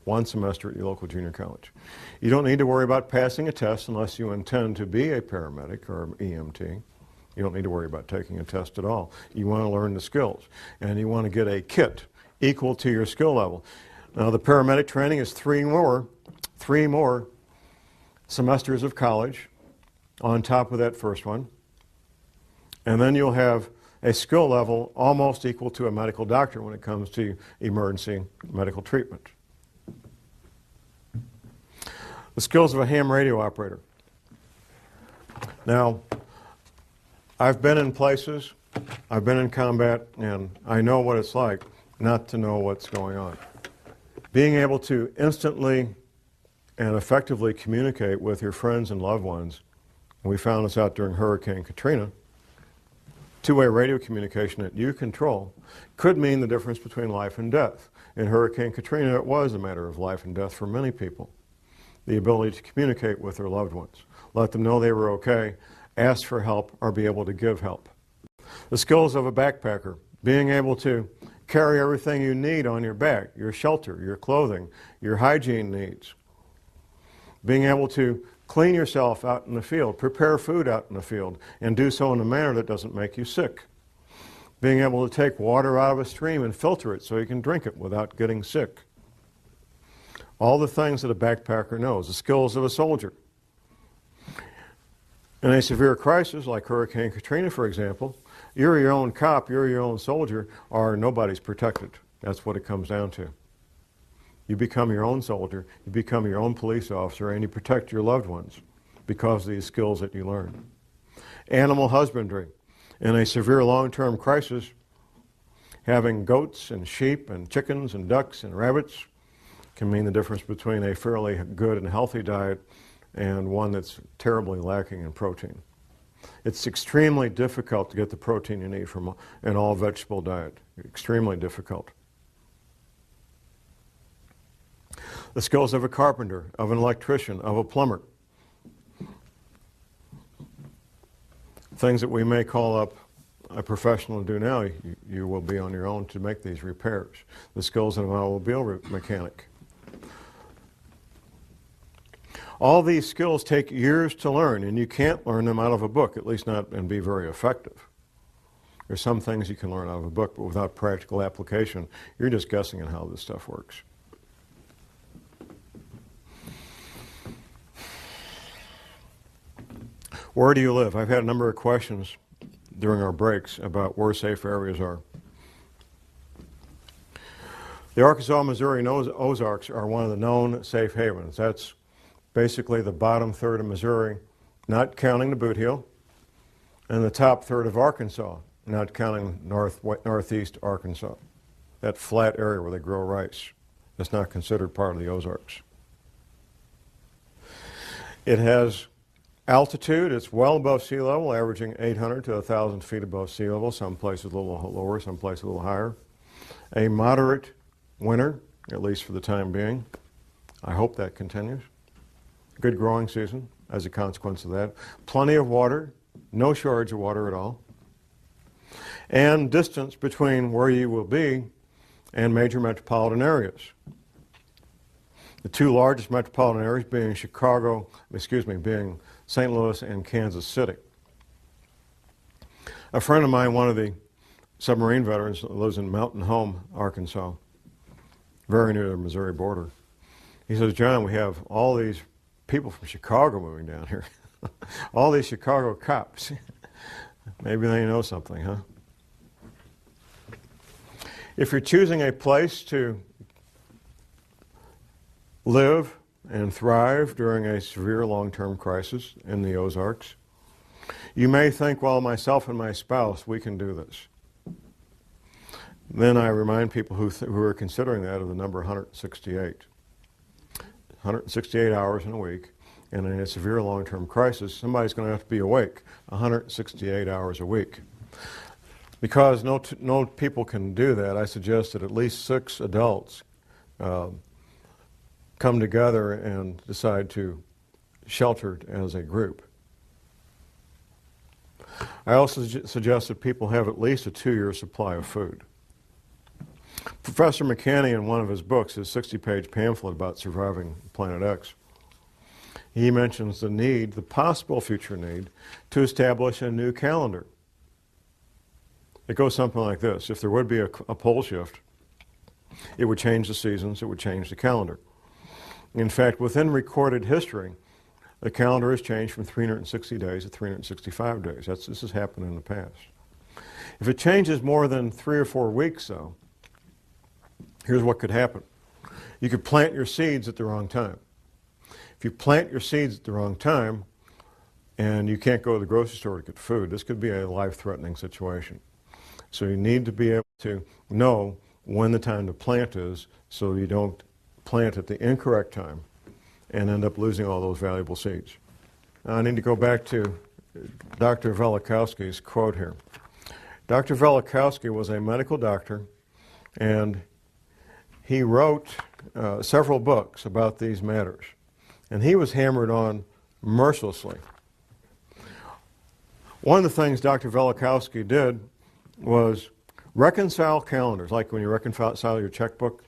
A: One semester at your local junior college. You don't need to worry about passing a test unless you intend to be a paramedic or an EMT. You don't need to worry about taking a test at all. You want to learn the skills, and you want to get a kit equal to your skill level. Now, the paramedic training is three more semesters of college on top of that first one, and then you'll have a skill level almost equal to a medical doctor when it comes to emergency medical treatment. The skills of a ham radio operator. Now, I've been in places, I've been in combat, and I know what it's like not to know what's going on. Being able to instantly and effectively communicate with your friends and loved ones, and we found this out during Hurricane Katrina, two-way radio communication that you control could mean the difference between life and death. In Hurricane Katrina, it was a matter of life and death for many people. The ability to communicate with their loved ones, let them know they were okay, ask for help, or be able to give help. The skills of a backpacker, being able to carry everything you need on your back, your shelter, your clothing, your hygiene needs. Being able to clean yourself out in the field, prepare food out in the field, and do so in a manner that doesn't make you sick. Being able to take water out of a stream and filter it so you can drink it without getting sick. All the things that a backpacker knows, the skills of a soldier. In a severe crisis like Hurricane Katrina, for example, you're your own cop, you're your own soldier, or nobody's protected. That's what it comes down to. You become your own soldier, you become your own police officer, and you protect your loved ones because of these skills that you learn. Animal husbandry. In a severe long-term crisis, having goats and sheep and chickens and ducks and rabbits can mean the difference between a fairly good and healthy diet and one that's terribly lacking in protein. It's extremely difficult to get the protein you need from an all-vegetable diet. Extremely difficult. The skills of a carpenter, of an electrician, of a plumber. Things that we may call up a professional to do now, you will be on your own to make these repairs. The skills of an automobile mechanic. All these skills take years to learn, and you can't learn them out of a book, at least not and be very effective. There's some things you can learn out of a book, but without practical application, you're just guessing at how this stuff works. Where do you live? I've had a number of questions during our breaks about where safe areas are. The Arkansas, Missouri, and Ozarks are one of the known safe havens. That's basically the bottom third of Missouri, not counting the Boot Heel, and the top third of Arkansas, not counting northeast Arkansas, that flat area where they grow rice. It's not considered part of the Ozarks. It has altitude. It's well above sea level, averaging 800 to 1,000 feet above sea level, some places a little lower, some places a little higher. A moderate winter, at least for the time being. I hope that continues. Good growing season as a consequence of that. Plenty of water, no shortage of water at all. And distance between where you will be and major metropolitan areas. The two largest metropolitan areas being being St. Louis and Kansas City. A friend of mine, one of the submarine veterans, lives in Mountain Home, Arkansas, very near the Missouri border. He says, John, we have all these people from Chicago moving down here. All these Chicago cops. Maybe they know something, huh? If you're choosing a place to live and thrive during a severe long-term crisis in the Ozarks, you may think, well, myself and my spouse, we can do this. Then I remind people who are considering that of the number 168. 168 hours in a week, and in a severe long-term crisis, somebody's going to have to be awake 168 hours a week. Because no people can do that, I suggest that at least 6 adults come together and decide to shelter as a group. I also suggest that people have at least a 2-year supply of food. Professor McCanney, in one of his books, his 60-page pamphlet about surviving Planet X, he mentions the possible future need, to establish a new calendar. It goes something like this. If there would be a pole shift, it would change the seasons, it would change the calendar. In fact, within recorded history, the calendar has changed from 360 days to 365 days. This has happened in the past. If it changes more than 3 or 4 weeks, though, here's what could happen. You could plant your seeds at the wrong time. If you plant your seeds at the wrong time and you can't go to the grocery store to get food, this could be a life-threatening situation. So you need to be able to know when the time to plant is so you don't plant at the incorrect time and end up losing all those valuable seeds. Now I need to go back to Dr. Velikovsky's quote here. Dr. Velikovsky was a medical doctor, and he wrote several books about these matters. And he was hammered on mercilessly. One of the things Dr. Velikovsky did was reconcile calendars, like when you reconcile your checkbook.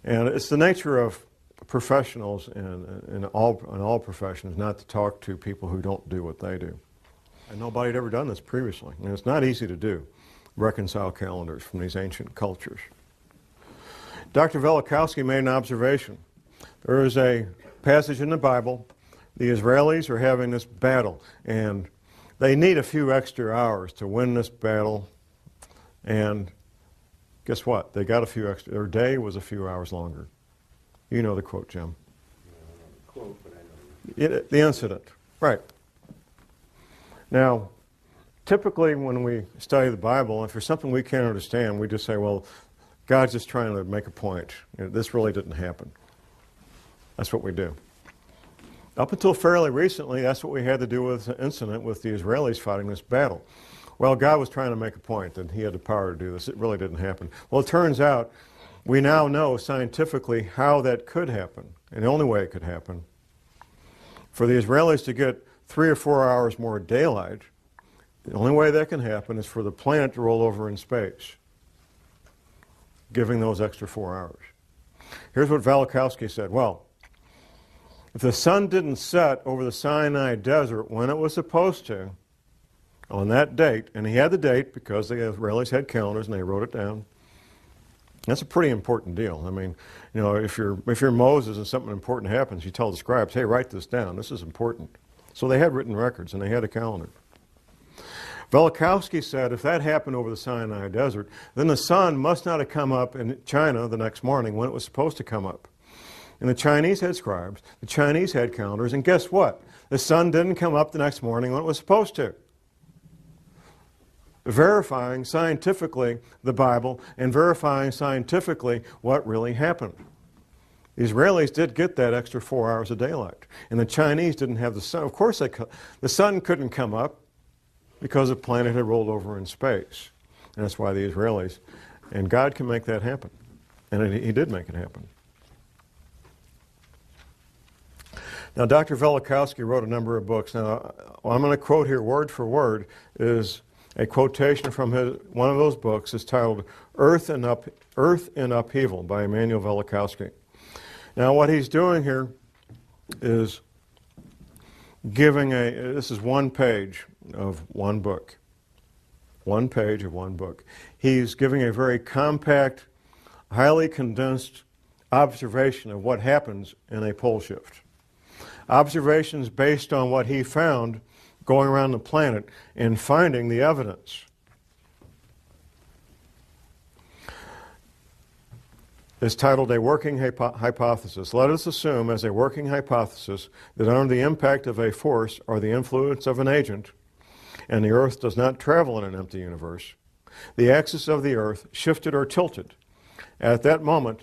A: And it's the nature of professionals in all professions not to talk to people who don't do what they do. And nobody had ever done this previously. And it's not easy to do, reconcile calendars from these ancient cultures. Dr. Velikovsky made an observation. There is a passage in the Bible. The Israelis are having this battle, and they need a few extra hours to win this battle. And guess what? They got a few extra. Their day was a few hours longer. You know the quote, Jim.
C: I don't know the quote, but I know.
A: The incident. Right. Now, typically when we study the Bible, if there's something we can't understand, we just say, well, God's just trying to make a point. This really didn't happen. That's what we do. Up until fairly recently, that's what we had to do with the incident with the Israelis fighting this battle. Well, God was trying to make a point that he had the power to do this. It really didn't happen. Well, it turns out we now know scientifically how that could happen, and the only way it could happen. For the Israelis to get 3 or 4 hours more daylight, the only way that can happen is for the planet to roll over in space, giving those extra 4 hours. Here's what Velikovsky said. Well, if the sun didn't set over the Sinai desert when it was supposed to, on that date, and he had the date because the Israelis had calendars and they wrote it down, that's a pretty important deal. I mean, you know, if you're Moses and something important happens, you tell the scribes, hey, write this down. This is important. So they had written records and they had a calendar. Velikovsky said if that happened over the Sinai desert, then the sun must not have come up in China the next morning when it was supposed to come up. And the Chinese had scribes, the Chinese had calendars, and guess what? The sun didn't come up the next morning when it was supposed to. verifying scientifically the Bible and verifying scientifically what really happened. The Israelis did get that extra 4 hours of daylight, and the Chinese didn't have the sun. Of course, the sun couldn't come up because the planet had rolled over in space. And that's why the Israelis, and God can make that happen. And He did make it happen. Now, Dr. Velikovsky wrote a number of books. Now, what I'm going to quote here word for word is a quotation from one of those books. It's titled Earth in Upheaval by Emmanuel Velikovsky. Now, what he's doing here is giving this is one page of one book. One page of one book. He's giving a very compact, highly condensed observation of what happens in a pole shift. Observations based on what he found going around the planet and finding the evidence. It's titled A Working Hypothesis. Let us assume as a working hypothesis that under the impact of a force or the influence of an agent, and the Earth does not travel in an empty universe, the axis of the Earth shifted or tilted. At that moment,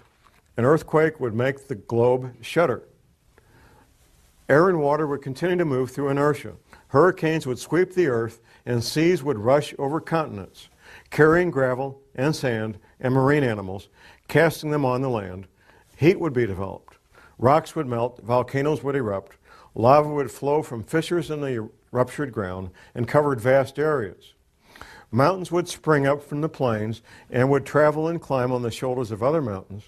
A: an earthquake would make the globe shudder. Air and water would continue to move through inertia. Hurricanes would sweep the Earth, and seas would rush over continents, carrying gravel and sand and marine animals, casting them on the land. Heat would be developed. Rocks would melt, volcanoes would erupt, lava would flow from fissures in the ruptured ground and covered vast areas. Mountains would spring up from the plains and would travel and climb on the shoulders of other mountains,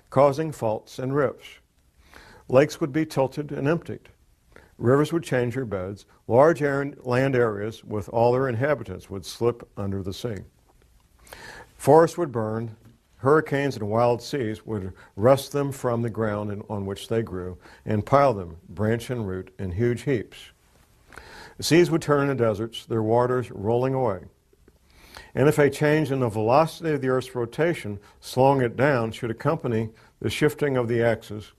A: causing faults and rifts. Lakes would be tilted and emptied. Rivers would change their beds. Large land areas with all their inhabitants would slip under the sea. Forests would burn. Hurricanes and wild seas would wrest them from the ground on which they grew and pile them, branch and root, in huge heaps. The seas would turn into deserts, their waters rolling away. And if a change in the velocity of the Earth's rotation, slowing it down, should accompany the shifting of the axis,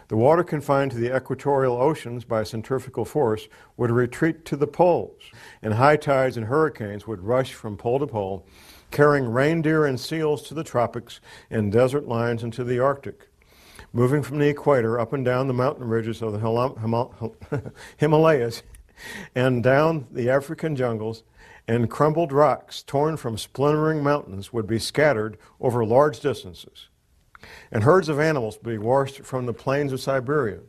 A: the water confined to the equatorial oceans by centrifugal force would retreat to the poles, and high tides and hurricanes would rush from pole to pole, carrying reindeer and seals to the tropics and desert lions into the Arctic, moving from the equator up and down the mountain ridges of the Himalayas and down the African jungles, and crumbled rocks torn from splintering mountains would be scattered over large distances. And herds of animals would be washed from the plains of Siberia.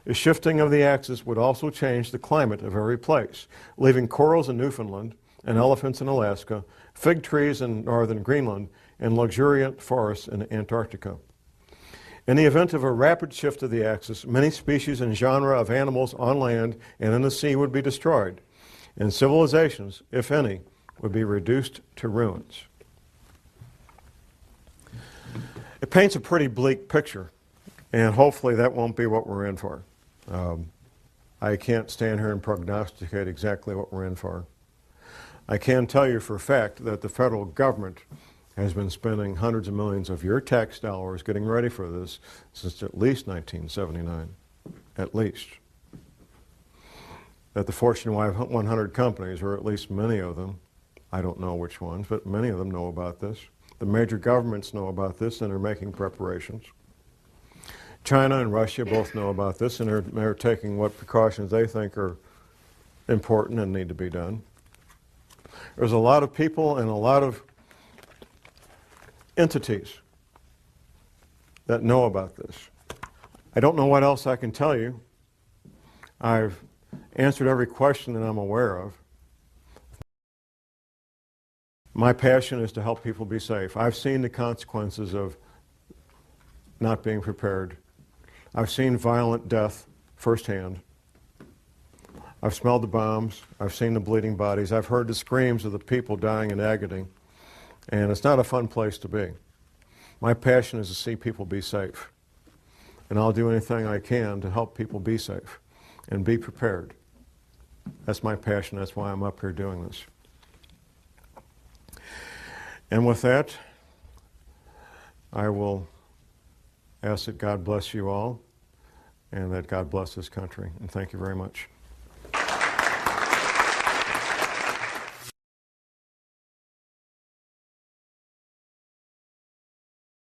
A: The shifting of the axis would also change the climate of every place, leaving corals in Newfoundland and elephants in Alaska, fig trees in northern Greenland, and luxuriant forests in Antarctica. In the event of a rapid shift of the axis, many species and genera of animals on land and in the sea would be destroyed, and civilizations, if any, would be reduced to ruins. It paints a pretty bleak picture, and hopefully that won't be what we're in for. I can't stand here and prognosticate exactly what we're in for. I can tell you for a fact that the federal government has been spending hundreds of millions of your tax dollars getting ready for this since at least 1979, at least. That the Fortune 100 companies, or at least many of them, I don't know which ones, but many of them know about this. The major governments know about this and are making preparations. China and Russia both know about this and they're taking what precautions they think are important and need to be done. There's a lot of people and a lot of entities that know about this. I don't know what else I can tell you. I've answered every question that I'm aware of. My passion is to help people be safe. I've seen the consequences of not being prepared. I've seen violent death firsthand. I've smelled the bombs. I've seen the bleeding bodies. I've heard the screams of the people dying in agony. And it's not a fun place to be. My passion is to see people be safe. And I'll do anything I can to help people be safe and be prepared. That's my passion. That's why I'm up here doing this. And with that, I will ask that God bless you all and that God bless this country. And thank you very much.